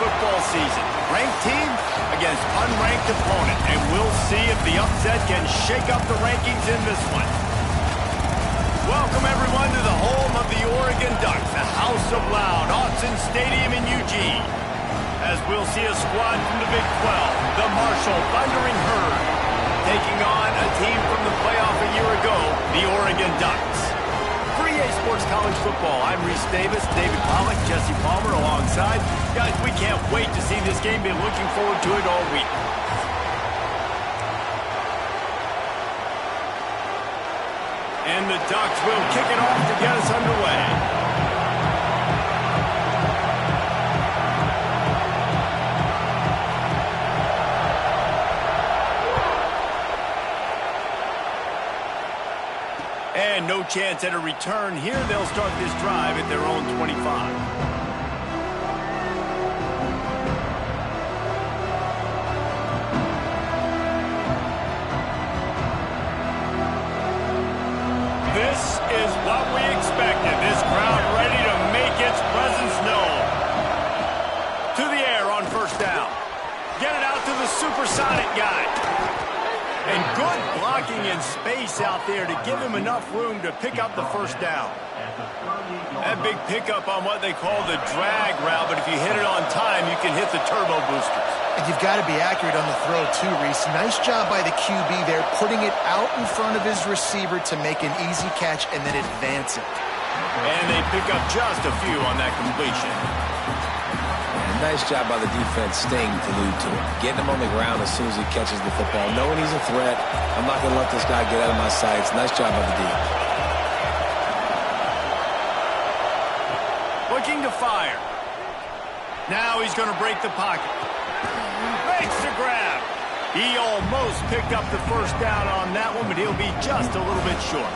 football season. Ranked team against unranked opponent. And we'll see if the upset can shake up the rankings in this one. Welcome, everyone, to the home of the Oregon Ducks, the House of Loud, Autzen Stadium in Eugene. As we'll see a squad from the Big 12, the Marshall Thundering Herd, taking on a team from the playoff a year ago, the Oregon Ducks. For EA Sports College Football, I'm Reese Davis, David Pollack, Jesse Palmer alongside. Guys, we can't wait to see this game. Been looking forward to it all week. And the Ducks will kick it off to get us underway. And no chance at a return here. They'll start this drive at their own 25. This is what we expected. This crowd ready to make its presence known. To the air on first down. Get it out to the supersonic guy. And good blocking in space out there to give him enough room to pick up the first down. That big pickup on what they call the drag route, but if you hit it on time, you can hit the turbo boosters. And you've got to be accurate on the throw too, Reese. Nice job by the QB there, putting it out in front of his receiver to make an easy catch and then advance it. And they pick up just a few on that completion. Nice job by the defense staying glued to him. Getting him on the ground as soon as he catches the football. Knowing he's a threat. I'm not going to let this guy get out of my sights. Nice job by the D. Looking to fire. Now he's going to break the pocket. Makes the grab. He almost picked up the first down on that one, but he'll be just a little bit short.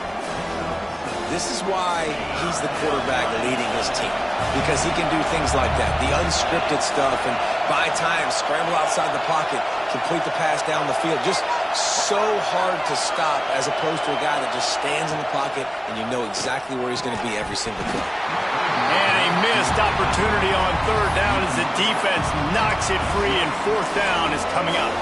This is why he's the quarterback leading his team, because he can do things like that, the unscripted stuff, and buy time, scramble outside the pocket, complete the pass down the field. Just so hard to stop as opposed to a guy that just stands in the pocket and you know exactly where he's going to be every single play. And a missed opportunity on third down as the defense knocks it free, and fourth down is coming up.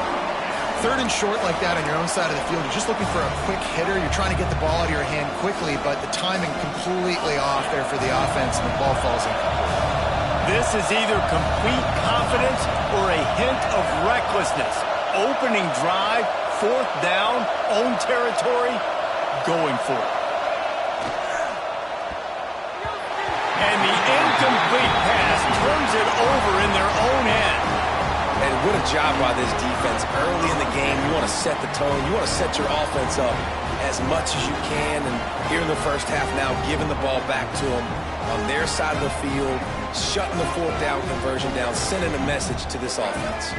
Third and short like that on your own side of the field, you're just looking for a quick hitter. You're trying to get the ball out of your hand quickly, but the timing completely off there for the offense, and the ball falls incomplete. This is either complete confidence or a hint of recklessness. Opening drive, fourth down, own territory, going for it. And the incomplete pass turns it over in their own end. And what a job by this defense. Early in the game, you want to set the tone. You want to set your offense up as much as you can. And here in the first half now, giving the ball back to them on their side of the field, shutting the fourth down conversion down, sending a message to this offense.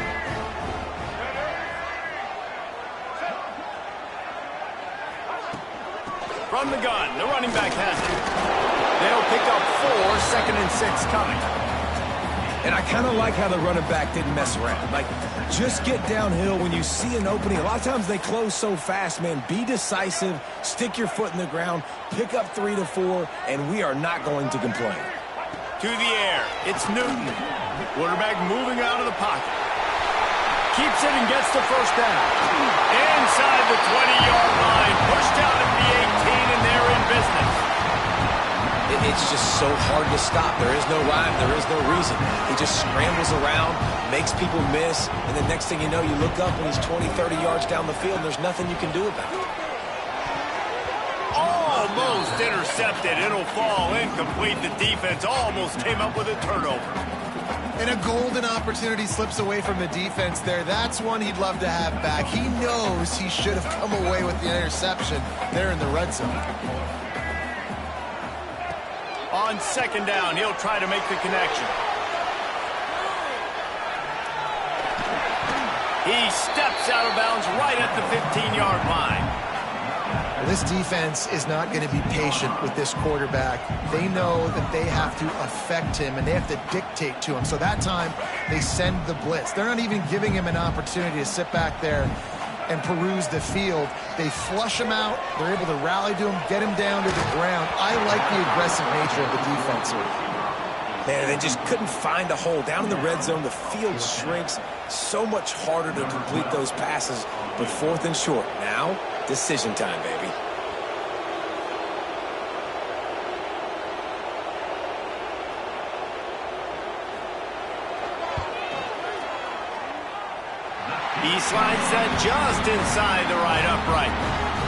From the gun, the running back has it. They'll pick up 4, 2nd and 6 coming. And I kind of like how the running back didn't mess around. Like, just get downhill when you see an opening. A lot of times they close so fast, man. Be decisive, stick your foot in the ground, pick up 3 to 4, and we are not going to complain. To the air, it's Newton. Quarterback moving out of the pocket. Keeps it and gets the first down. Inside the 20-yard line, pushed out at the 18, and they're in business. It's just so hard to stop. There is no rhyme. There is no reason. He just scrambles around, makes people miss, and the next thing you know, you look up and he's 20, 30 yards down the field, and there's nothing you can do about it. Almost intercepted. It'll fall incomplete. The defense almost came up with a turnover. And a golden opportunity slips away from the defense there. That's one he'd love to have back. He knows he should have come away with the interception there in the red zone. On second down, he'll try to make the connection. He steps out of bounds right at the 15-yard line. Well, this defense is not going to be patient with this quarterback. They know that they have to affect him, and they have to dictate to him. So that time, they send the blitz. They're not even giving him an opportunity to sit back there and peruse the field. They flush him out. They're able to rally to him, get him down to the ground. I like the aggressive nature of the defense here. Man, they just couldn't find a hole. Down in the red zone, the field shrinks. So much harder to complete those passes. But 4th and short. Now, decision time, baby. He slides that just inside the right upright.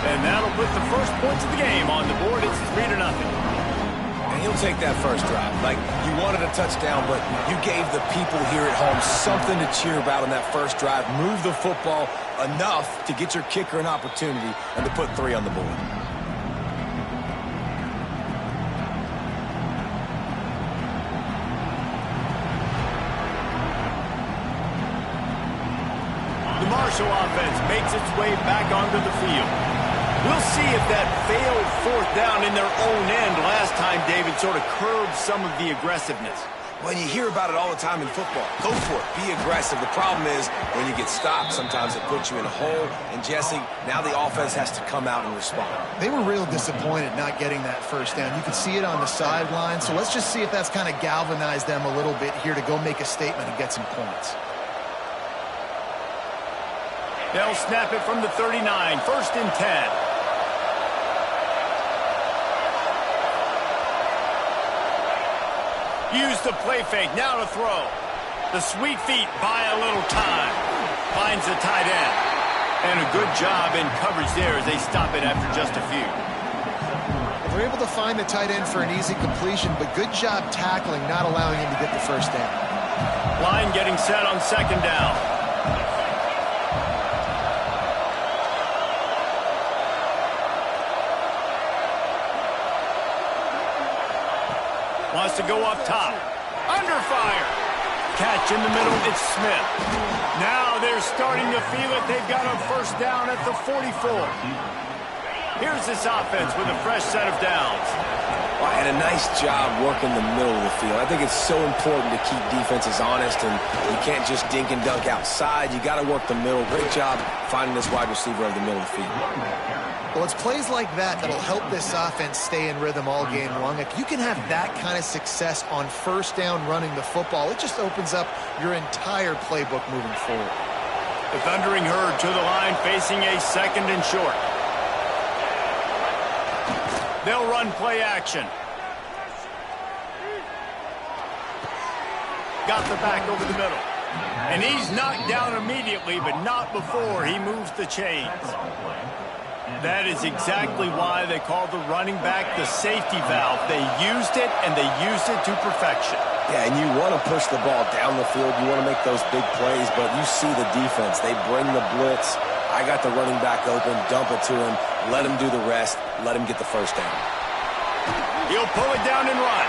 And that'll put the first points of the game on the board. It's 3-0. And he'll take that first drive. Like, you wanted a touchdown, but you gave the people here at home something to cheer about on that first drive. Move the football enough to get your kicker an opportunity and to put 3 on the board. The Marshall offense makes its way back onto the field. We'll see if that failed 4th down in their own end last time, David, sort of curbed some of the aggressiveness. Well, you hear about it all the time in football. Go for it. Be aggressive. The problem is when you get stopped, sometimes it puts you in a hole. And, Jesse, now the offense has to come out and respond. They were real disappointed not getting that first down. You could see it on the sideline. So let's just see if that's kind of galvanized them a little bit here to go make a statement and get some points. They'll snap it from the 39, 1st and 10. Use the play fake, now to throw. The sweet feet buy a little time. Finds the tight end. And a good job in coverage there as they stop it after just a few. They're able to find the tight end for an easy completion, but good job tackling, not allowing him to get the first down. Line getting set on 2nd down. Wants to go up top. Under fire. Catch in the middle. It's Smith. Now they're starting to feel it. They've got a first down at the 44. Here's this offense with a fresh set of downs. Well, and a nice job working the middle of the field. I think it's so important to keep defenses honest, and you can't just dink and dunk outside. You got to work the middle. Great job finding this wide receiver over the middle of the field. Well, it's plays like that that'll help this offense stay in rhythm all game long. If you can have that kind of success on first down running the football, it just opens up your entire playbook moving forward. The Thundering Herd to the line facing a 2nd and short. They'll run play action. Got the back over the middle. And he's knocked down immediately, but not before he moves the chains. That is exactly why they call the running back the safety valve. They used it, and they used it to perfection. Yeah, and you want to push the ball down the field. You want to make those big plays, but you see the defense. They bring the blitz. I got the running back open, dump it to him, let him do the rest, let him get the first down. He'll pull it down and run.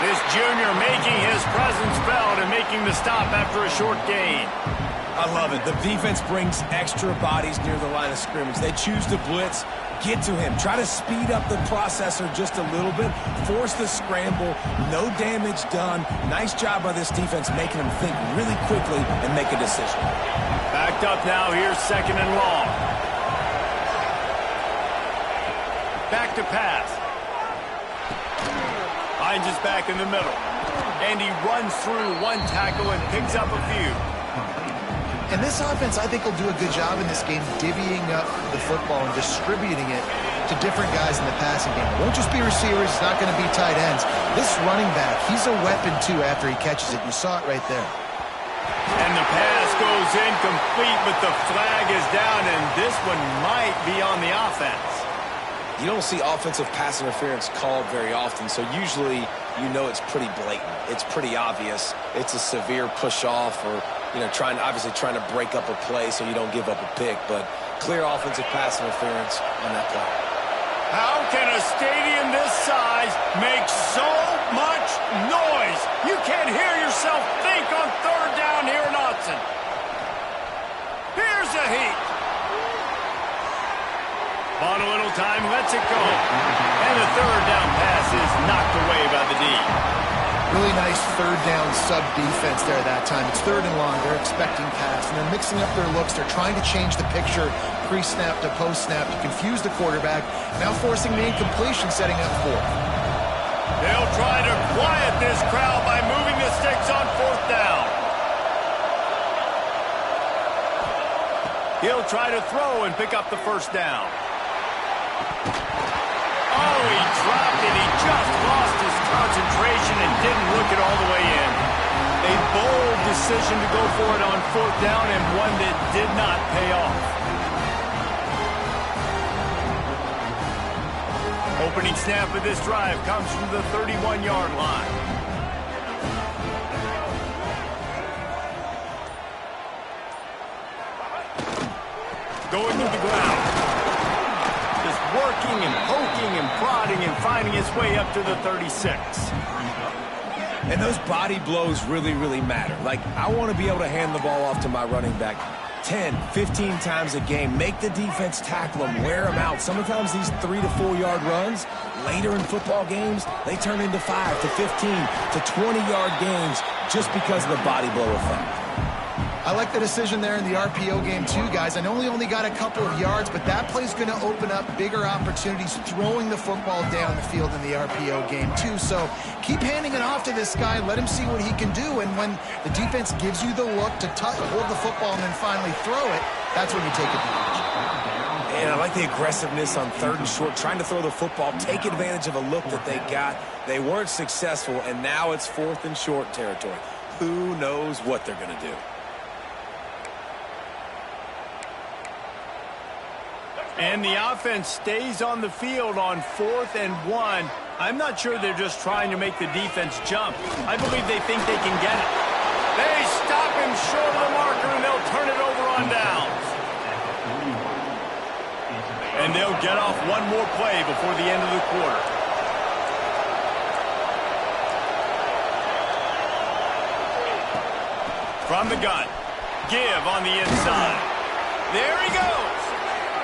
This junior making his presence felt and making the stop after a short gain. I love it. The defense brings extra bodies near the line of scrimmage. They choose to blitz, get to him, try to speed up the processor just a little bit, force the scramble, no damage done. Nice job by this defense making them think really quickly and make a decision. Backed up now, here's 2nd and long. Back to pass. Finds his back in the middle. And he runs through one tackle and picks up a few. And this offense, I think, will do a good job in this game divvying up the football and distributing it to different guys in the passing game. It won't just be receivers. It's not going to be tight ends. This running back, he's a weapon, too, after he catches it. You saw it right there. And the pass goes incomplete, but the flag is down, and this one might be on the offense. You don't see offensive pass interference called very often, so usually you know it's pretty blatant. It's pretty obvious. It's a severe push-off or, you know, obviously trying to break up a play so you don't give up a pick, but clear offensive pass interference on that play. How can a stadium this size make so much noise? You can't hear yourself think on 3rd down here in Autzen. Here's a heat. On a little time, lets it go. And the 3rd down pass is knocked away by the D. Really nice 3rd down sub-defense there that time. It's 3rd and long. They're expecting pass, and they're mixing up their looks. They're trying to change the picture pre-snap to post-snap to confuse the quarterback, now forcing the incompletion, setting up 4th. They'll try to quiet this crowd by moving the sticks on 4th down. He'll try to throw and pick up the 1st down. Oh, he dropped it. He just lost his concentration and didn't look it all the way in. A bold decision to go for it on 4th down and one that did not pay off. Opening snap of this drive comes from the 31-yard line. Going to the ground. Just working and poking and prodding and finding his way up to the 36. And those body blows really, really matter. Like, I want to be able to hand the ball off to my running back 10, 15 times a game. Make the defense tackle him, wear him out. Sometimes these 3 to 4 yard runs, later in football games, they turn into 5 to 15 to 20-yard games just because of the body blow effect. I like the decision there in the RPO game too, guys. I know he only got a couple of yards, but that play's going to open up bigger opportunities throwing the football down the field in the RPO game too. So keep handing it off to this guy. Let him see what he can do. And when the defense gives you the look to hold the football and then finally throw it, that's when you take advantage. And I like the aggressiveness on 3rd and short, trying to throw the football, take advantage of a look that they got. They weren't successful, and now it's 4th and short territory. Who knows what they're going to do? And the offense stays on the field on 4th and 1. I'm not sure they're just trying to make the defense jump. I believe they think they can get it. They stop him short of the marker, and they'll turn it over on downs. And they'll get off one more play before the end of the quarter. From the gun, give on the inside. There he goes.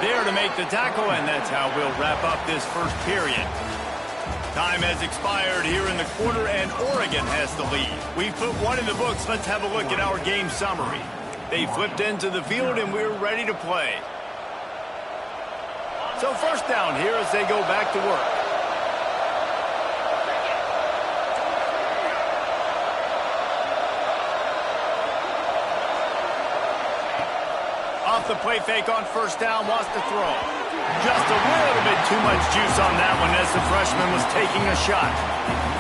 There to make the tackle, and that's how we'll wrap up this first period. Time has expired here in the quarter, and Oregon has the lead. We've put one in the books. Let's have a look at our game summary. They flipped into the field, and we're ready to play. So 1st down here as they go back to work. Off the play fake on 1st down, wants to throw. Just a little bit too much juice on that one as the freshman was taking a shot.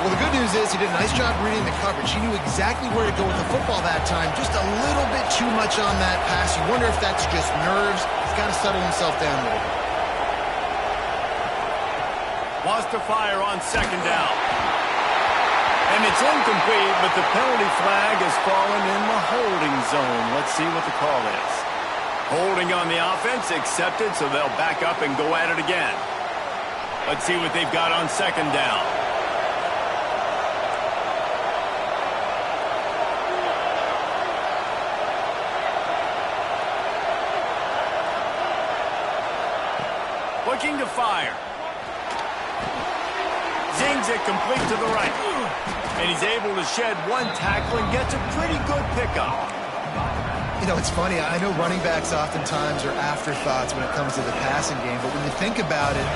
Well, the good news is he did a nice job reading the coverage. He knew exactly where to go with the football that time. Just a little bit too much on that pass. You wonder if that's just nerves. He's got to settle himself down a little bit. Wants to fire on 2nd down. And it's incomplete, but the penalty flag has fallen in the holding zone. Let's see what the call is. Holding on the offense, accepted, so they'll back up and go at it again. Let's see what they've got on 2nd down. Looking to fire. Zings it complete to the right. And he's able to shed one tackle and gets a pretty good pickup. You know, it's funny. I know running backs oftentimes are afterthoughts when it comes to the passing game, but when you think about it,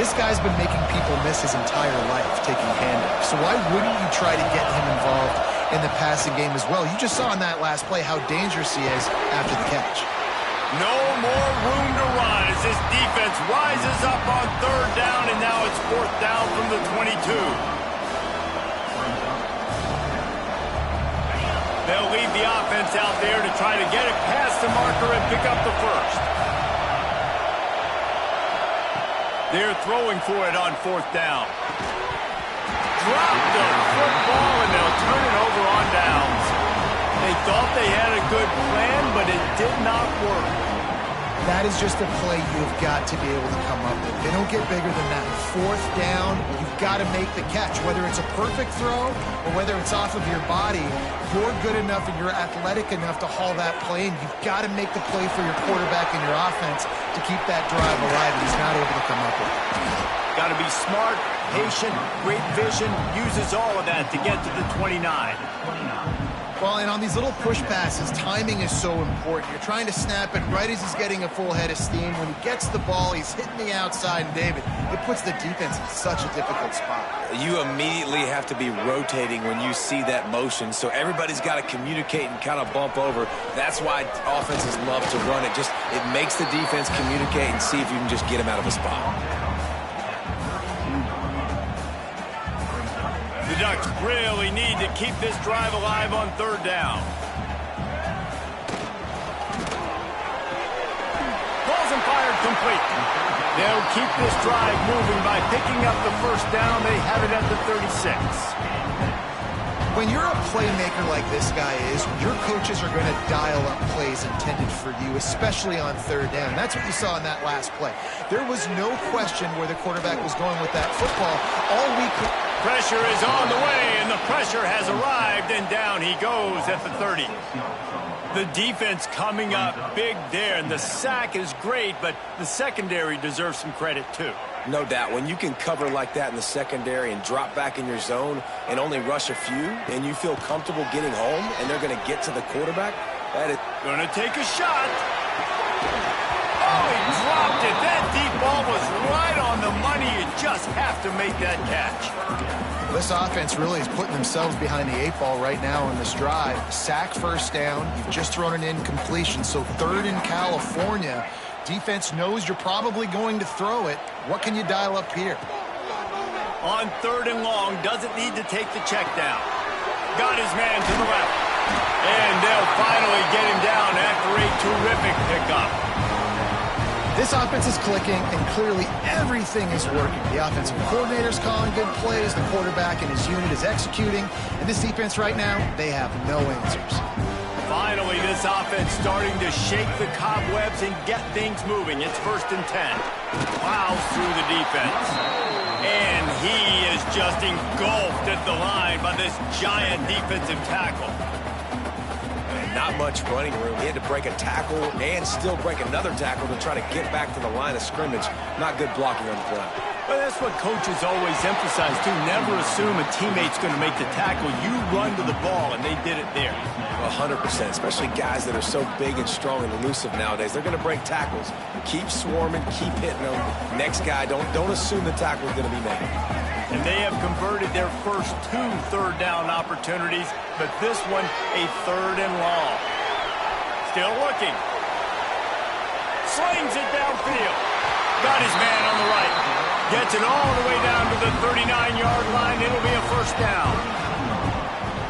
this guy's been making people miss his entire life taking handoffs. So why wouldn't you try to get him involved in the passing game as well? You just saw in that last play how dangerous he is after the catch. No more room to run as this defense rises up on 3rd down, and now it's 4th down from the 22. They'll leave the offense out there to try to get it past the marker and pick up the 1st. They're throwing for it on 4th down. Drop the football, and they'll turn it over on downs. They thought they had a good plan, but it did not work. That is just a play you've got to be able to come up with. They don't get bigger than that. 4th down, you've got to make the catch. Whether it's a perfect throw or whether it's off of your body, you're good enough and you're athletic enough to haul that play, and you've got to make the play for your quarterback and your offense to keep that drive alive, and he's not able to come up with it. Got to be smart, patient, great vision, uses all of that to get to the 29. Well, and on these little push passes, timing is so important. You're trying to snap it right as he's getting a full head of steam. When he gets the ball, he's hitting the outside, and David, it puts the defense in such a difficult spot. You immediately have to be rotating when you see that motion, so everybody's got to communicate and kind of bump over. That's why offenses love to run it. It makes the defense communicate and see if you can just get him out of a spot. The Ducks really need to keep this drive alive on third down. Balls and fired complete. They'll keep this drive moving by picking up the first down. They have it at the 36. When you're a playmaker like this guy is, your coaches are going to dial up plays intended for you, especially on third down. That's what you saw in that last play. There was no question where the quarterback was going with that football. All we could... Pressure is on the way, and the pressure has arrived, and down he goes at the 30. The defense coming up big there, and the sack is great, but the secondary deserves some credit too. No doubt. When you can cover like that in the secondary and drop back in your zone and only rush a few, and you feel comfortable getting home, and they're going to get to the quarterback, that is... Going to take a shot. Oh, he dropped it. That deep ball was right on the money. You just have to make that catch. This offense really is putting themselves behind the 8-ball right now on this drive. Sack first down. You've just thrown an incompletion, so third in California. Defense knows you're probably going to throw it. What can you dial up here? On third and long, doesn't need to take the check down. Got his man to the left. And they'll finally get him down after a terrific pickup. This offense is clicking, and clearly everything is working. The offensive coordinator's calling good plays, the quarterback and his unit is executing, and this defense right now, they have no answers. Finally, this offense starting to shake the cobwebs and get things moving. It's 1st and 10. Plows through the defense. And he is just engulfed at the line by this giant defensive tackle. Not much running room. He had to break a tackle and still break another tackle to try to get back to the line of scrimmage. Not good blocking on the play. Well, that's what coaches always emphasize, too. Never assume a teammate's going to make the tackle. You run to the ball, and they did it there. 100%, especially guys that are so big and strong and elusive nowadays. They're going to break tackles. Keep swarming, keep hitting them. Next guy, don't assume the tackle is going to be made. And they have converted their first 2 third-down opportunities, but this one a 3rd and long. Still looking. Slings it downfield. Got his man on the right. Gets it all the way down to the 39-yard line. It'll be a 1st down.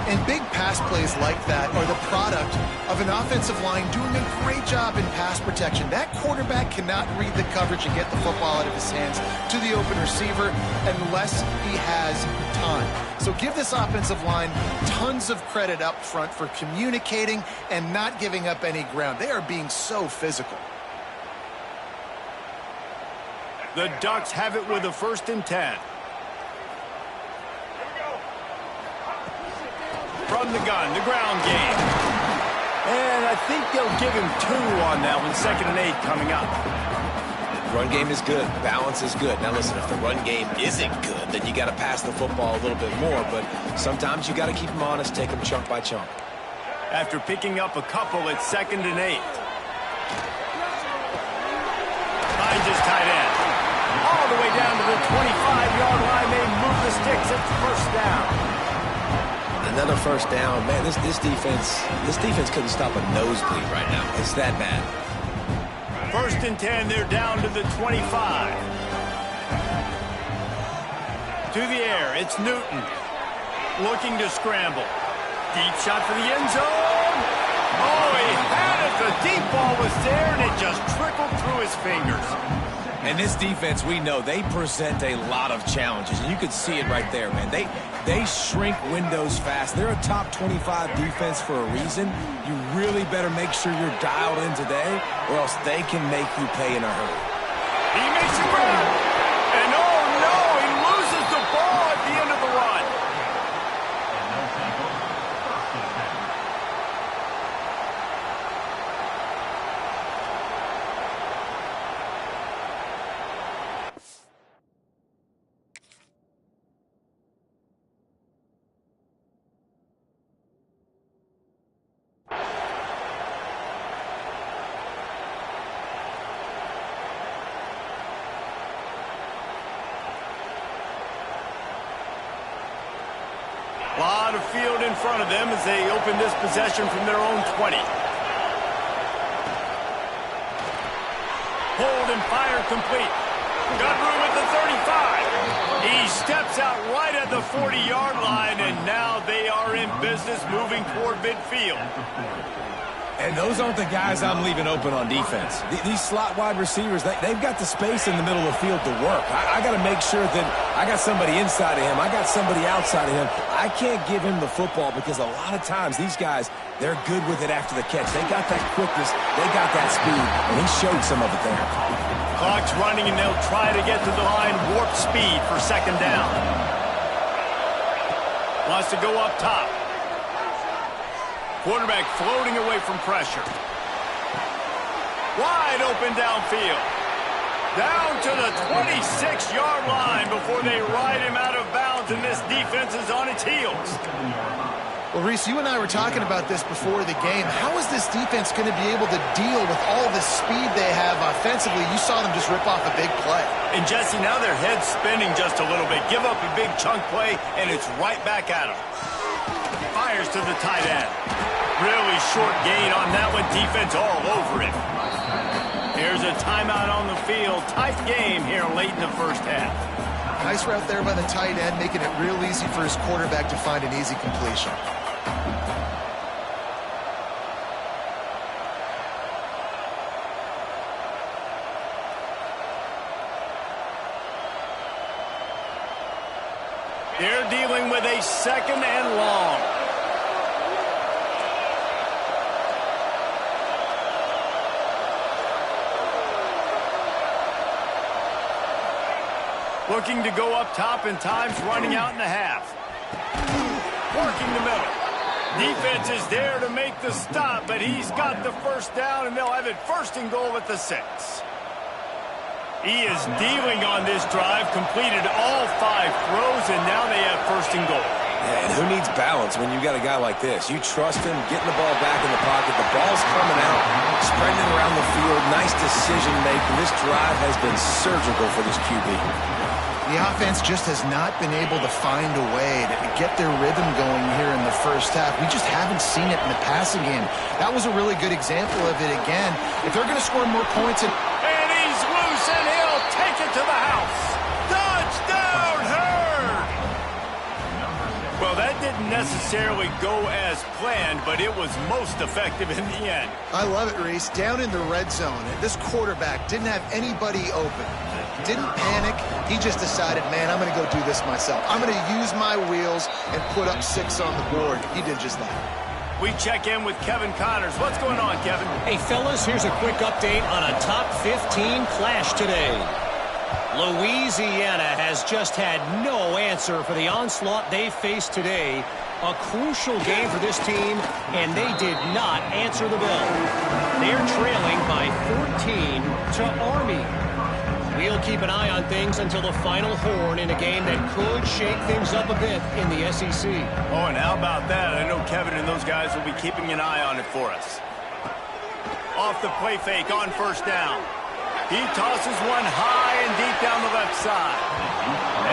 And big pass plays like that are the product of an offensive line doing a great job in pass protection. That quarterback cannot read the coverage and get the football out of his hands to the open receiver unless he has time. So give this offensive line tons of credit up front for communicating and not giving up any ground. They are being so physical. The Ducks have it with a 1st and 10. From the gun, the ground game. And I think they'll give him 2 on that one. 2nd and 8 coming up. Run game is good. Balance is good. Now listen, if the run game isn't good, then you got to pass the football a little bit more. But sometimes you got to keep them honest, take them chunk by chunk. After picking up a couple, it's 2nd and 8. Finds his tight end. All the way down to the 25-yard line. They move the sticks. It's 1st down. Another 1st down. Man, this defense couldn't stop a nosebleed right now. It's that bad. 1st and 10, they're down to the 25. To the air, it's Newton. Looking to scramble. Deep shot for the end zone. Oh, he had it. The deep ball was there, and it just trickled through his fingers. And this defense, we know, they present a lot of challenges. And you can see it right there, man. They shrink windows fast. They're a top 25 defense for a reason. You really better make sure you're dialed in today, or else they can make you pay in a hurry. He makes a run. And oh, no, he loses the ball at the end of the run. A lot of field in front of them as they open this possession from their own 20. Hold and fire complete. Got room at the 35. He steps out right at the 40-yard line, and now they are in business moving toward midfield. And those aren't the guys I'm leaving open on defense. These slot wide receivers, they've got the space in the middle of the field to work. I got to make sure that I got somebody inside of him. I got somebody outside of him. I can't give him the football because a lot of times these guys, they're good with it after the catch. They got that quickness. They got that speed, and he showed some of it there. Clock's running, and they'll try to get to the line warp speed for second down. Wants to go up top. Quarterback floating away from pressure. Wide open downfield. Down to the 26-yard line before they ride him out of bounds, and this defense is on its heels. Well, Reese, you and I were talking about this before the game. How is this defense going to be able to deal with all the speed they have offensively? You saw them just rip off a big play. And, Jesse, now their head's spinning just a little bit. Give up a big chunk play, and it's right back at them. Fires to the tight end. Really short gain on that one. Defense all over it. Here's a timeout on the field. Tight game here late in the first half. Nice route there by the tight end, making it real easy for his quarterback to find an easy completion. They're dealing with a second and long. Looking to go up top, and time's running out in the half. Working the middle. Defense is there to make the stop, but he's got the first down, and they'll have it first and goal at the 6. He is dealing on this drive, completed all 5 throws, and now they have first and goal. Yeah, and who needs balance when you got a guy like this? You trust him, getting the ball back in the pocket. The ball's coming out, spreading it around the field. Nice decision-making. This drive has been surgical for this QB. The offense just has not been able to find a way to get their rhythm going here in the first half. We just haven't seen it in the passing game. That was a really good example of it again. If they're going to score more points... And he's loose, and he'll take it to the house. Touchdown, Hurd! Well, that didn't necessarily go as planned, but it was most effective in the end. I love it, Reese. Down in the red zone, this quarterback didn't have anybody open. Didn't panic. He just decided, man, I'm going to go do this myself. I'm going to use my wheels and put up 6 on the board. He did just that. We check in with Kevin Connors. What's going on, Kevin? Hey, fellas, here's a quick update on a top 15 clash today. Louisiana has just had no answer for the onslaught they faced today. A crucial game for this team, and they did not answer the bell. They're trailing by 14 to Army. We'll keep an eye on things until the final horn in a game that could shake things up a bit in the SEC. Oh, and how about that? I know Kevin and those guys will be keeping an eye on it for us. Off the play fake on first down. He tosses one high and deep down the left side.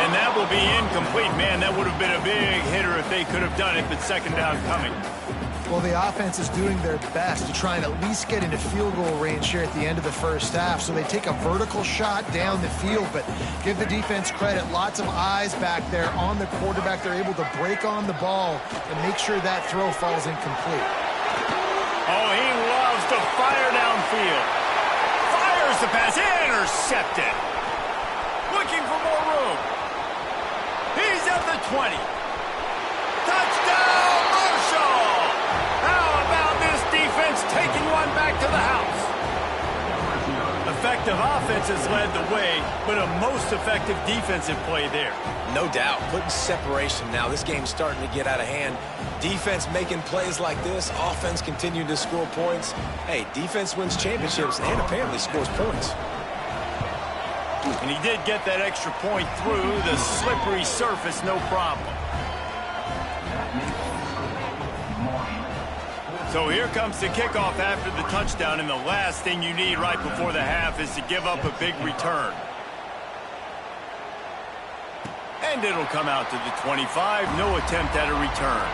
And that will be incomplete. Man, that would have been a big hitter if they could have done it, but second down coming. Well, the offense is doing their best to try and at least get into field goal range here at the end of the first half. So they take a vertical shot down the field, but give the defense credit. Lots of eyes back there on the quarterback. They're able to break on the ball and make sure that throw falls incomplete. Oh, he loves to fire downfield. Fires the pass, intercepted. Looking for more room. He's at the 20. Touchdown, Marshall! How about this defense taking one back to the house? Effective offense has led the way, but a most effective defensive play there. No doubt. Putting separation now. This game's starting to get out of hand. Defense making plays like this. Offense continuing to score points. Hey, defense wins championships and apparently scores points. And he did get that extra point through the slippery surface, no problem. So here comes the kickoff after the touchdown, and the last thing you need right before the half is to give up a big return. And it'll come out to the 25. No attempt at a return.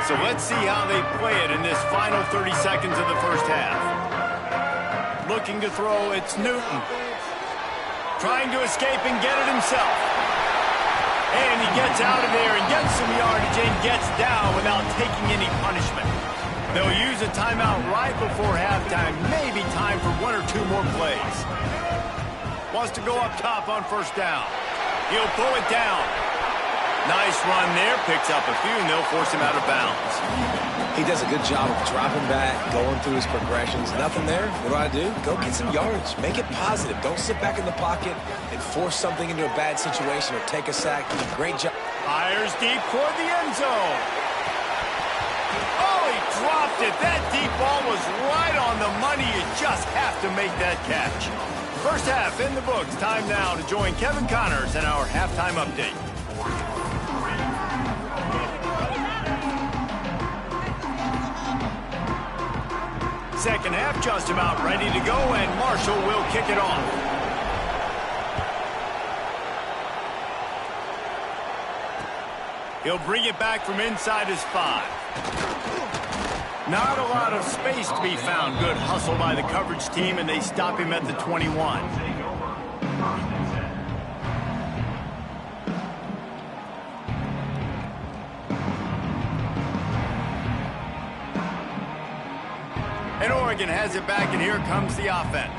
So let's see how they play it in this final 30 seconds of the first half. Looking to throw, it's Newton. Trying to escape and get it himself. And he gets out of there and gets some yardage and gets down without taking any punishment. They'll use a timeout right before halftime. Maybe time for one or two more plays. Wants to go up top on first down. He'll pull it down. Nice run there. Picks up a few, and they'll force him out of bounds. He does a good job of dropping back, going through his progressions. Nothing there. What do? Go get some yards. Make it positive. Don't sit back in the pocket and force something into a bad situation or take a sack. Great job. Fires deep toward the end zone. Oh, he dropped it. That deep ball was right on the money. You just have to make that catch. First half in the books. Time now to join Kevin Connors in our halftime update. Second half just about ready to go, and Marshall will kick it off. He'll bring it back from inside his 5. Not a lot of space to be found. Good hustle by the coverage team, and they stop him at the 21. And Oregon has it back, and here comes the offense.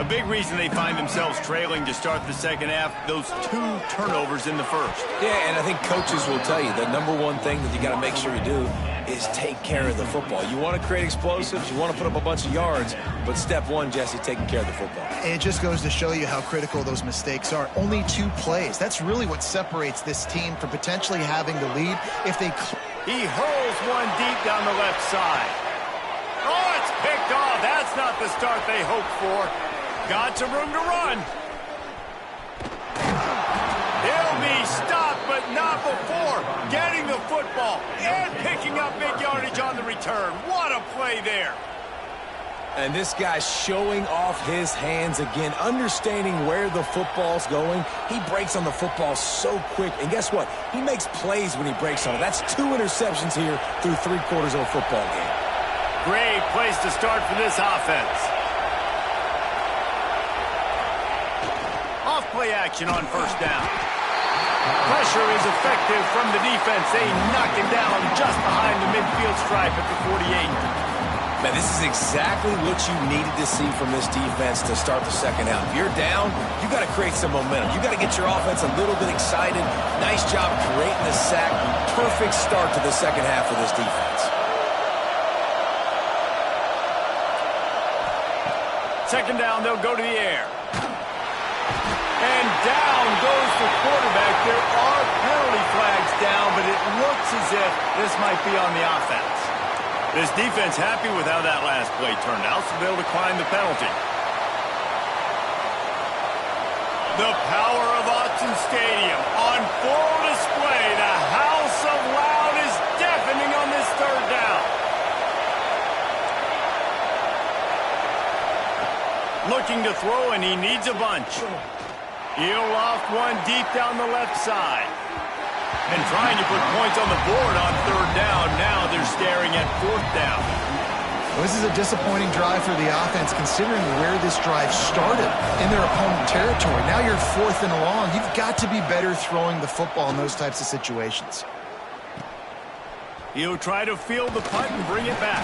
A big reason they find themselves trailing to start the second half, those 2 turnovers in the first. Yeah, and I think coaches will tell you the number one thing that you got to make sure you do is take care of the football. You want to create explosives, you want to put up a bunch of yards, but step one, Jesse, taking care of the football. It just goes to show you how critical those mistakes are. Only 2 plays. That's really what separates this team from potentially having the lead if they... He hurls one deep down the left side. Oh, it's picked off. That's not the start they hoped for. Got some room to run. He'll be stopped, but not before getting the football and picking up big yardage on the return. What a play there. And this guy's showing off his hands again, understanding where the football's going. He breaks on the football so quick. And guess what? He makes plays when he breaks on it. That's 2 interceptions here through 3 quarters of a football game. Great place to start for this offense. Off-play action on first down. Pressure is effective from the defense. They knock him down just behind the midfield stripe at the 48. Man, this is exactly what you needed to see from this defense to start the second half. If you're down, you got to create some momentum. You got to get your offense a little bit excited. Nice job creating the sack. Perfect start to the second half of this defense. Second down, they'll go to the air. And down goes the quarterback. There are penalty flags down, but it looks as if this might be on the offense. This defense happy with how that last play turned out, so they'll decline the penalty. The power of Autzen Stadium on full display. The house of loud is deafening on this third down. Looking to throw, and he needs a bunch. He'll loft one deep down the left side. And trying to put points on the board on third down. Now they're staring at fourth down. Well, this is a disappointing drive for the offense, considering where this drive started in their opponent territory. Now you're 4th and long. You've got to be better throwing the football in those types of situations. He'll try to field the punt and bring it back.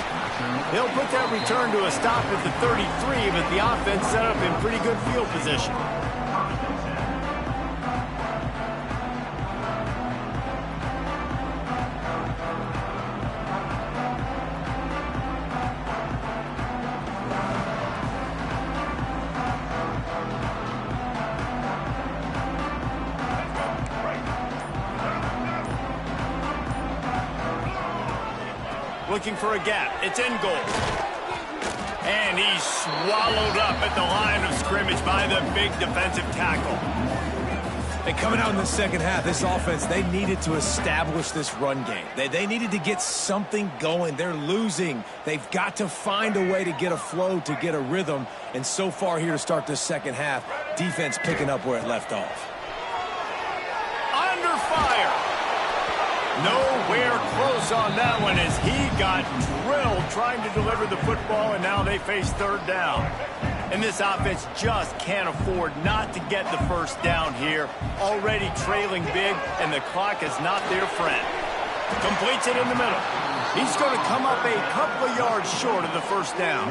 He'll put that return to a stop at the 33, but the offense set up in pretty good field position. Looking for a gap. It's in goal. And he's swallowed up at the line of scrimmage by the big defensive tackle. And coming out in the second half, this offense, they needed to establish this run game. They needed to get something going. They're losing. They've got to find a way to get a flow, to get a rhythm. And so far here to start this second half, defense picking up where it left off. Under fire. Nowhere close on that one as he got drilled trying to deliver the football, and now they face third down. And this offense just can't afford not to get the first down here. Already trailing big, and the clock is not their friend. Completes it in the middle. He's going to come up a couple of yards short of the first down.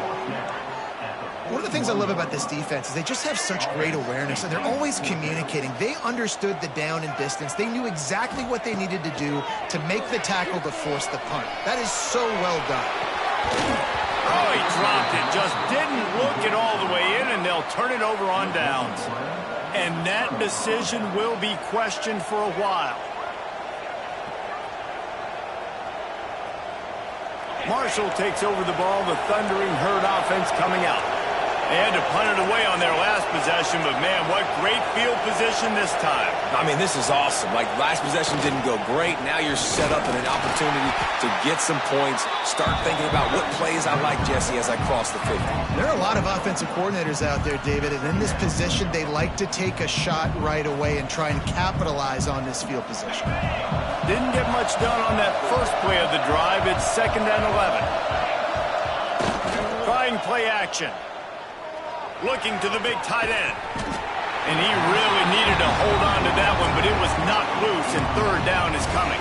One of the things I love about this defense is they just have such great awareness, and they're always communicating. They understood the down and distance. They knew exactly what they needed to do to make the tackle to force the punt. That is so well done. Oh, he dropped it. Just didn't look it all the way in, and they'll turn it over on downs. And that decision will be questioned for a while. Marshall takes over the ball. The Thundering Herd offense coming out. They had to punt it away on their last possession, but man, what great field position this time. I mean, this is awesome. Like, last possession didn't go great. Now you're set up in an opportunity to get some points. Start thinking about what plays I like, Jesse, as I cross the 50. There are a lot of offensive coordinators out there, David, and in this position, they like to take a shot right away and try and capitalize on this field position. Didn't get much done on that first play of the drive. It's 2nd and 11. Trying play action. Looking to the big tight end. And he really needed to hold on to that one, but it was knocked loose, and third down is coming.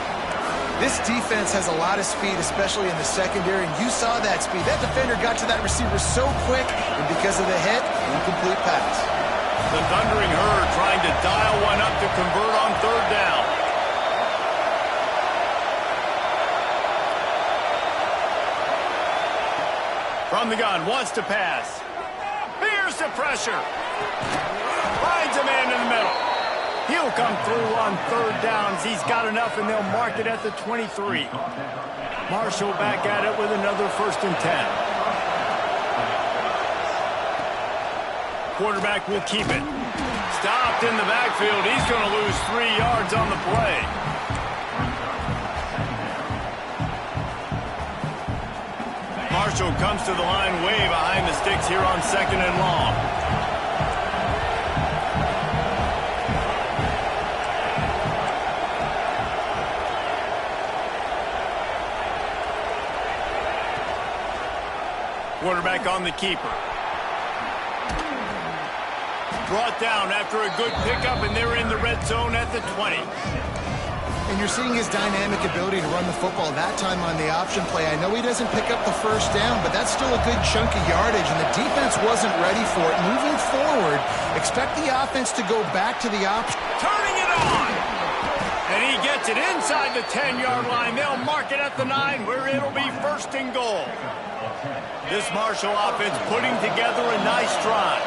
This defense has a lot of speed, especially in the secondary, and you saw that speed. That defender got to that receiver so quick, and because of the hit, incomplete pass. The Thundering Herd trying to dial one up to convert on third down. From the gun, wants to pass. Here's the pressure. Finds a man in the middle. He'll come through on third downs. He's got enough, and they'll mark it at the 23. Marshall back at it with another 1st and 10. Quarterback will keep it. Stopped in the backfield. He's going to lose 3 yards on the play. Marshall comes to the line way behind the sticks here on 2nd and long. Quarterback on the keeper. Brought down after a good pickup, and they're in the red zone at the 20. And you're seeing his dynamic ability to run the football that time on the option play. I know he doesn't pick up the first down, but that's still a good chunk of yardage, and the defense wasn't ready for it. Moving forward, expect the offense to go back to the option. Turning it on! And he gets it inside the 10-yard line. They'll mark it at the 9, where it'll be 1st and goal. This Marshall offense putting together a nice drive.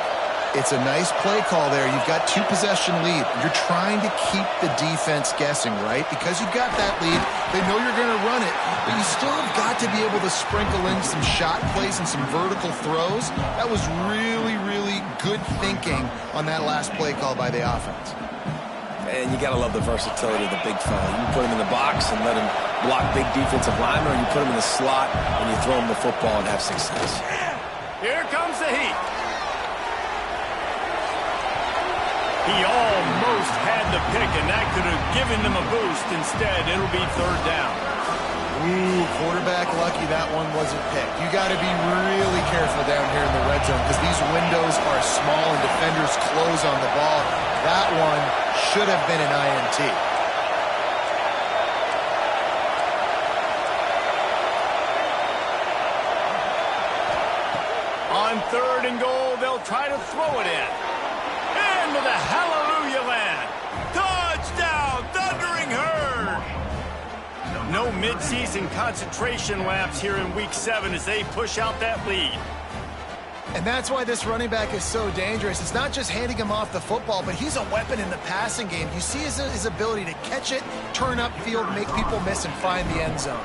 It's a nice play call there. You've got 2-possession lead. You're trying to keep the defense guessing, right? Because you've got that lead, they know you're going to run it, but you still have got to be able to sprinkle in some shot plays and some vertical throws. That was really, really good thinking on that last play call by the offense. And you got to love the versatility of the big fella. You put him in the box and let him block big defensive linemen, or you put him in the slot and you throw him the football and have success. Here comes the heat. He almost had the pick, and that could have given them a boost. Instead, it'll be third down. Ooh, quarterback lucky that one wasn't picked. You got to be really careful down here in the red zone because these windows are small and defenders close on the ball. That one should have been an INT. On 3rd and goal, they'll try to throw it in. Into the hallelujah land. Touchdown, Thundering Herd. No midseason concentration laps here in Week 7 as they push out that lead. And that's why this running back is so dangerous. It's not just handing him off the football, but he's a weapon in the passing game. You see his ability to catch it, turn upfield, make people miss, and find the end zone.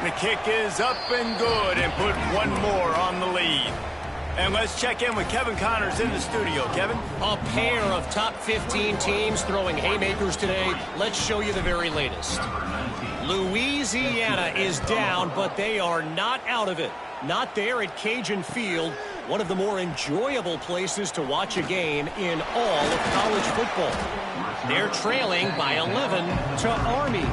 The kick is up and good, and put one more on the lead. And let's check in with Kevin Connors in the studio. Kevin? A pair of top 15 teams throwing haymakers today. Let's show you the very latest. Louisiana is down, but they are not out of it. Not there at Cajun Field, one of the more enjoyable places to watch a game in all of college football. They're trailing by 11 to Army.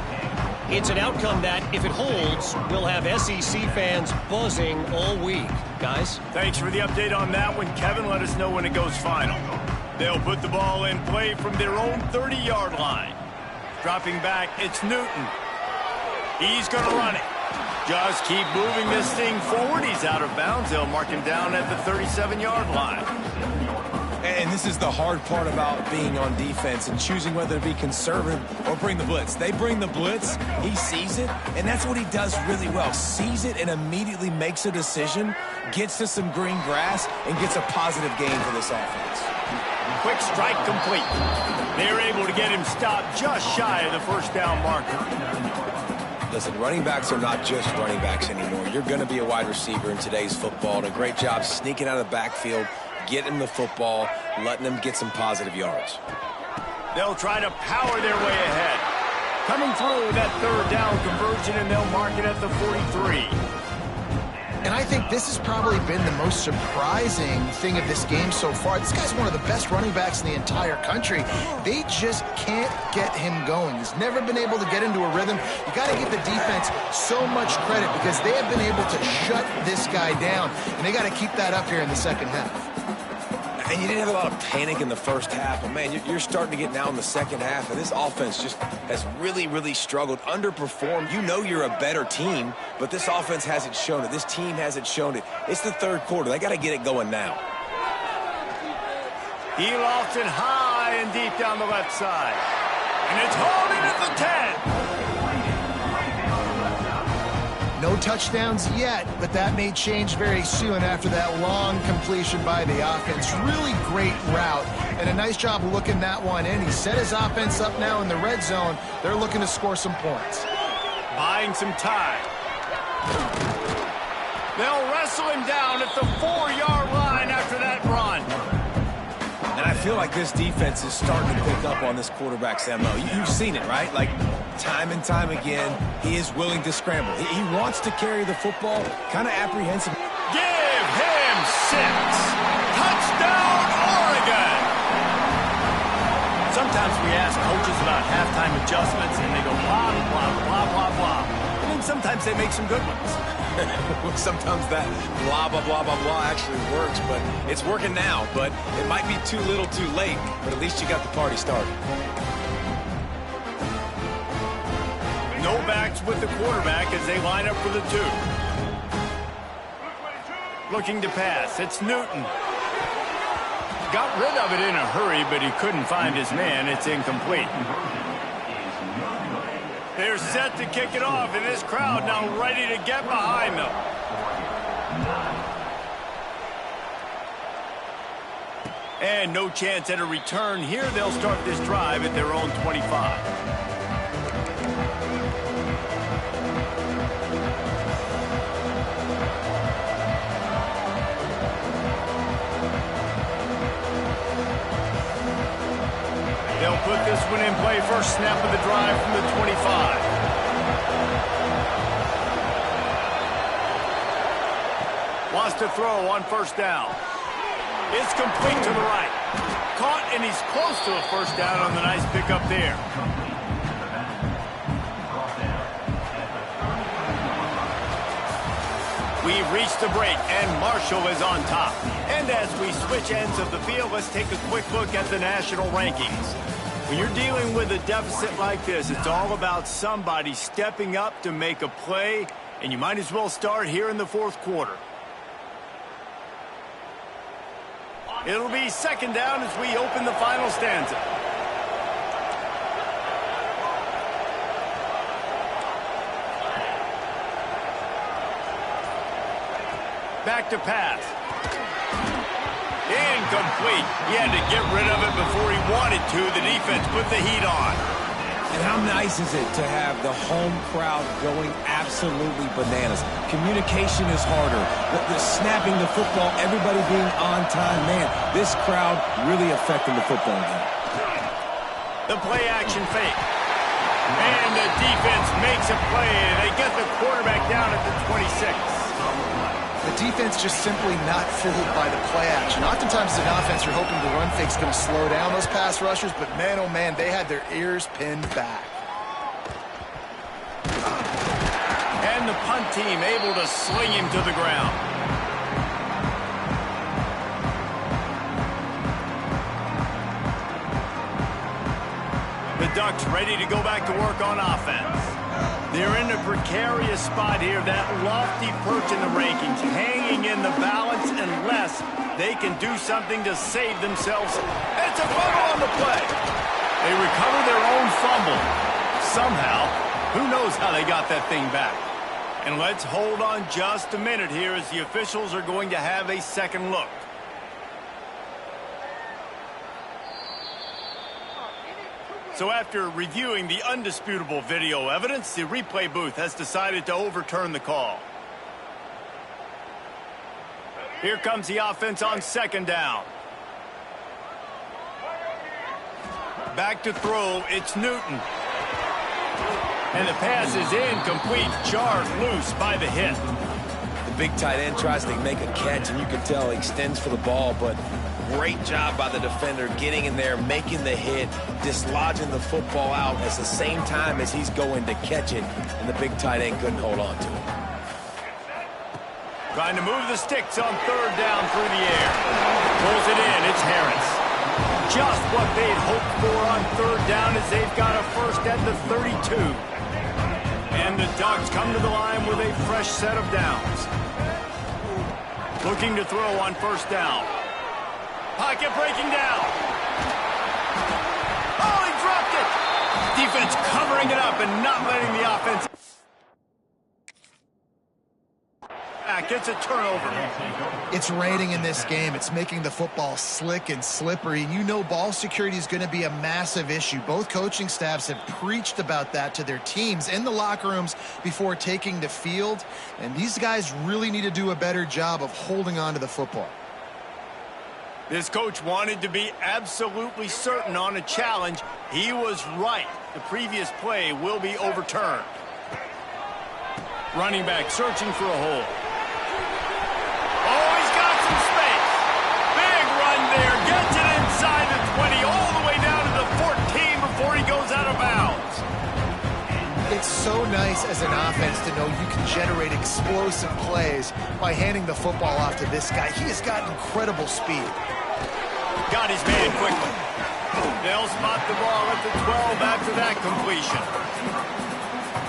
It's an outcome that, if it holds, will have SEC fans buzzing all week. Guys? Thanks for the update on that one, Kevin. Let us know when it goes final. They'll put the ball in play from their own 30-yard line. Dropping back, it's Newton. He's going to run it. Just keep moving this thing forward. He's out of bounds. They'll mark him down at the 37-yard line. And this is the hard part about being on defense and choosing whether to be conservative or bring the blitz. They bring the blitz, he sees it, and that's what he does really well. Sees it and immediately makes a decision, gets to some green grass, and gets a positive gain for this offense. Quick strike complete. They're able to get him stopped just shy of the first down marker. Listen, running backs are not just running backs anymore. You're going to be a wide receiver in today's football, and a great job sneaking out of the backfield, getting the football, letting them get some positive yards. They'll try to power their way ahead. Coming through that third down conversion, and they'll mark it at the 43. And I think this has probably been the most surprising thing of this game so far. This guy's one of the best running backs in the entire country. They just can't get him going. He's never been able to get into a rhythm. You got to give the defense so much credit because they have been able to shut this guy down. And they got to keep that up here in the second half. And you didn't have a lot of panic in the first half, but, man, you're starting to get now in the second half, and this offense just has really, really struggled, underperformed. You know you're a better team, but this offense hasn't shown it. This team hasn't shown it. It's the third quarter. They got to get it going now. He lofts it high and deep down the left side. And it's hauled in at the 10. No touchdowns yet, but that may change very soon after that long completion by the offense. Really great route, and a nice job looking that one in. He set his offense up now in the red zone. They're looking to score some points. Buying some time. They'll wrestle him down at the 4-yard line after that run. And I feel like this defense is starting to pick up on this quarterback's MO. You've seen it, right? Like, time and time again, he is willing to scramble. He wants to carry the football, kind of apprehensive. Give him 6. Touchdown, Oregon! Sometimes we ask coaches about halftime adjustments, and they go blah, blah, blah, blah, blah. And then sometimes they make some good ones. Sometimes that blah, blah, blah, blah, blah actually works, but it's working now. But it might be too little too late, but at least you got the party started. No backs with the quarterback as they line up for the 2. Looking to pass. It's Newton. Got rid of it in a hurry, but he couldn't find his man. It's incomplete. They're set to kick it off, and this crowd now ready to get behind them. And no chance at a return here. They'll start this drive at their own 25. They'll put this one in play. First snap of the drive from the 25. Wants to throw on first down. It's complete to the right. Caught, and he's close to a first down on the nice pickup there. We've reached the break, and Marshall is on top. And as we switch ends of the field, let's take a quick look at the national rankings. When you're dealing with a deficit like this, it's all about somebody stepping up to make a play, and you might as well start here in the fourth quarter. It'll be second down as we open the final stanza. Back to pass. Incomplete. He had to get rid of it before he wanted to. The defense put the heat on. And how nice is it to have the home crowd going absolutely bananas? Communication is harder. The snapping the football, everybody being on time. Man, this crowd really affecting the football game. The play action fake. And the defense makes a play. They get the quarterback down at the 26. The defense just simply not fooled by the play action. Oftentimes as an offense, you're hoping the run fake's going to slow down those pass rushers, but man, oh man, they had their ears pinned back. And the punt team able to sling him to the ground. The Ducks ready to go back to work on offense. They're in a precarious spot here, that lofty perch in the rankings, hanging in the balance unless they can do something to save themselves. It's a fumble on the play. They recover their own fumble. Somehow, who knows how they got that thing back. And let's hold on just a minute here as the officials are going to have a second look. So after reviewing the undisputable video evidence, the replay booth has decided to overturn the call. Here comes the offense on second down. Back to throw, it's Newton. And the pass is incomplete, jarred loose by the hit. The big tight end tries to make a catch, and you can tell he extends for the ball, but great job by the defender getting in there, making the hit, dislodging the football out at the same time as he's going to catch it, and the big tight end couldn't hold on to it. Trying to move the sticks on third down through the air. Pulls it in, it's Harris. Just what they'd hoped for on third down as they've got a first at the 32. And the Ducks come to the line with a fresh set of downs. Looking to throw on first down. Pocket breaking down. Oh, he dropped it. Defense covering it up and not letting the offense. Gets a turnover. It's raining in this game. It's making the football slick and slippery. You know ball security is going to be a massive issue. Both coaching staffs have preached about that to their teams in the locker rooms before taking the field. And these guys really need to do a better job of holding on to the football. This coach wanted to be absolutely certain on a challenge. He was right. The previous play will be overturned. Running back searching for a hole. Oh, he's got some space. Big run there. Gets it inside the 20, all the way down to the 14 before he goes out of bounds. It's so nice as an offense to know you can generate explosive plays by handing the football off to this guy. He has got incredible speed. Got his man quickly. They'll spot the ball at the 12 after that completion.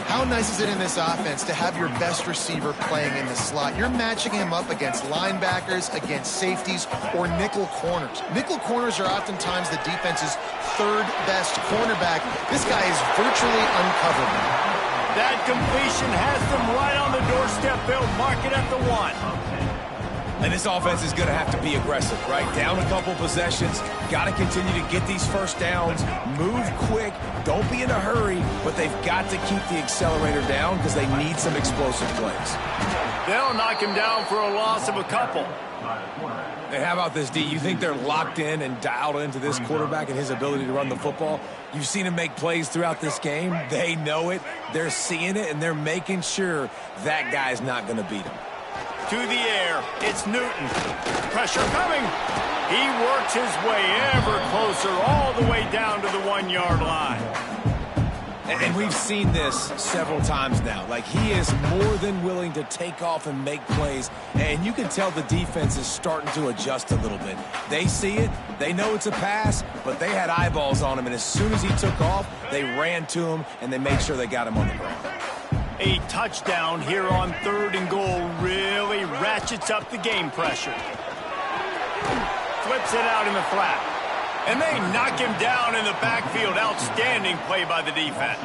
How nice is it in this offense to have your best receiver playing in the slot? You're matching him up against linebackers, against safeties, or nickel corners. Nickel corners are oftentimes the defense's third best cornerback. This guy is virtually uncoverable. That completion has them right on the doorstep. They'll mark it at the 1. And this offense is going to have to be aggressive, right? Down a couple possessions, got to continue to get these first downs, move quick, don't be in a hurry, but they've got to keep the accelerator down because they need some explosive plays. They'll knock him down for a loss of a couple. And how about this, D? You think they're locked in and dialed into this quarterback and his ability to run the football? You've seen him make plays throughout this game. They know it, they're seeing it, and they're making sure that guy's not going to beat him. To the air, it's Newton. Pressure coming. He works his way ever closer all the way down to the 1-yard line. And we've seen this several times now. Like, he is more than willing to take off and make plays. And you can tell the defense is starting to adjust a little bit. They see it. They know it's a pass, but they had eyeballs on him. And as soon as he took off, they ran to him, and they made sure they got him on the ground. A touchdown here on 3rd and goal really ratchets up the game pressure. Flips it out in the flat. And they knock him down in the backfield. Outstanding play by the defense.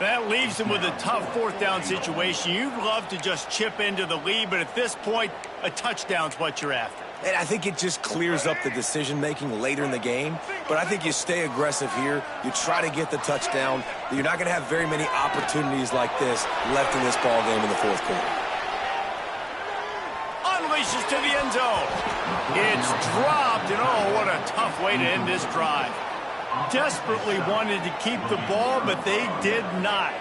That leaves him with a tough fourth down situation. You'd love to just chip into the lead, but at this point, a touchdown's what you're after. And I think it just clears up the decision-making later in the game. But I think you stay aggressive here. You try to get the touchdown. You're not going to have very many opportunities like this left in this ball game in the fourth quarter. Unleashes to the end zone. It's dropped, and oh, what a tough way to end this drive. Desperately wanted to keep the ball, but they did not.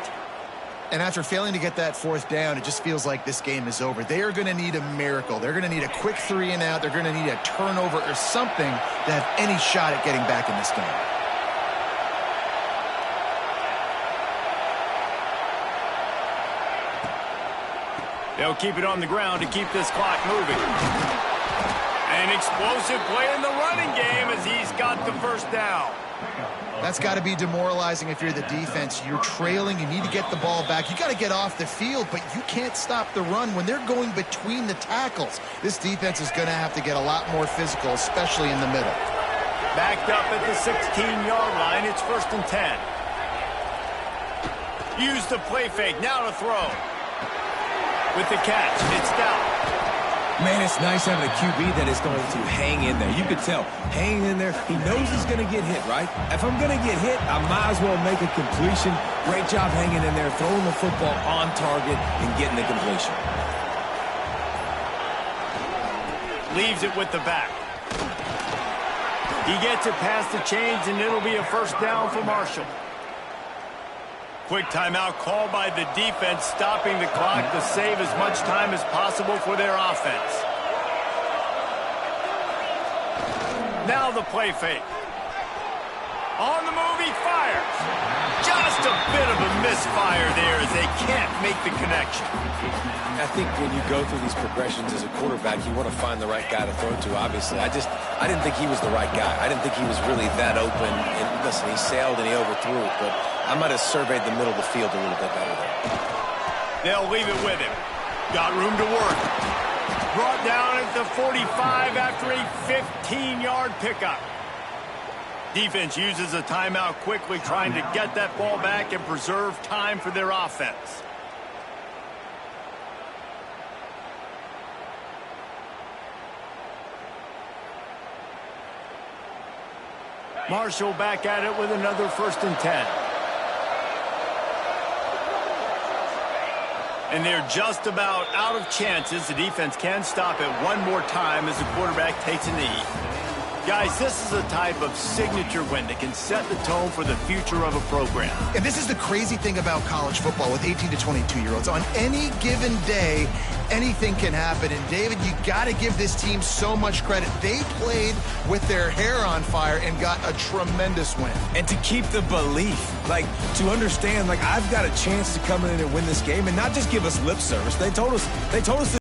And after failing to get that fourth down, it just feels like this game is over. They are going to need a miracle. They're going to need a quick 3 and out. They're going to need a turnover or something to have any shot at getting back in this game. They'll keep it on the ground to keep this clock moving. An explosive play in the running game as he's got the first down. That's got to be demoralizing if you're the defense. You're trailing. You need to get the ball back. You got to get off the field, but you can't stop the run when they're going between the tackles. This defense is going to have to get a lot more physical, especially in the middle. Backed up at the 16-yard line. It's 1st and 10. Use the play fake. Now to throw. With the catch, it's down. Man, it's nice having a QB that is going to hang in there. You could tell, hanging in there, he knows he's going to get hit, right? If I'm going to get hit, I might as well make a completion. Great job hanging in there, throwing the football on target and getting the completion. Leaves it with the back. He gets it past the chains, and it'll be a first down for Marshall. Quick timeout called by the defense, stopping the clock to save as much time as possible for their offense. Now the play fake. On the move, he fires. Just a bit of a misfire there as they can't make the connection. I think when you go through these progressions as a quarterback, you want to find the right guy to throw to, obviously. I didn't think he was the right guy. I didn't think he was really that open. And listen, he sailed and he overthrew it, but I might have surveyed the middle of the field a little bit better there. They'll leave it with him. Got room to work. Brought down at the 45 after a 15-yard pickup. Defense uses a timeout quickly, trying to get that ball back and preserve time for their offense. Marshall back at it with another 1st and 10. And they're just about out of chances. The defense can stop it one more time as the quarterback takes a knee. Guys, this is a type of signature win that can set the tone for the future of a program. And this is the crazy thing about college football with 18 to 22-year-olds. On any given day, anything can happen. And, David, you got to give this team so much credit. They played with their hair on fire and got a tremendous win. And to keep the belief, to understand, I've got a chance to come in and win this game and not just give us lip service. They told us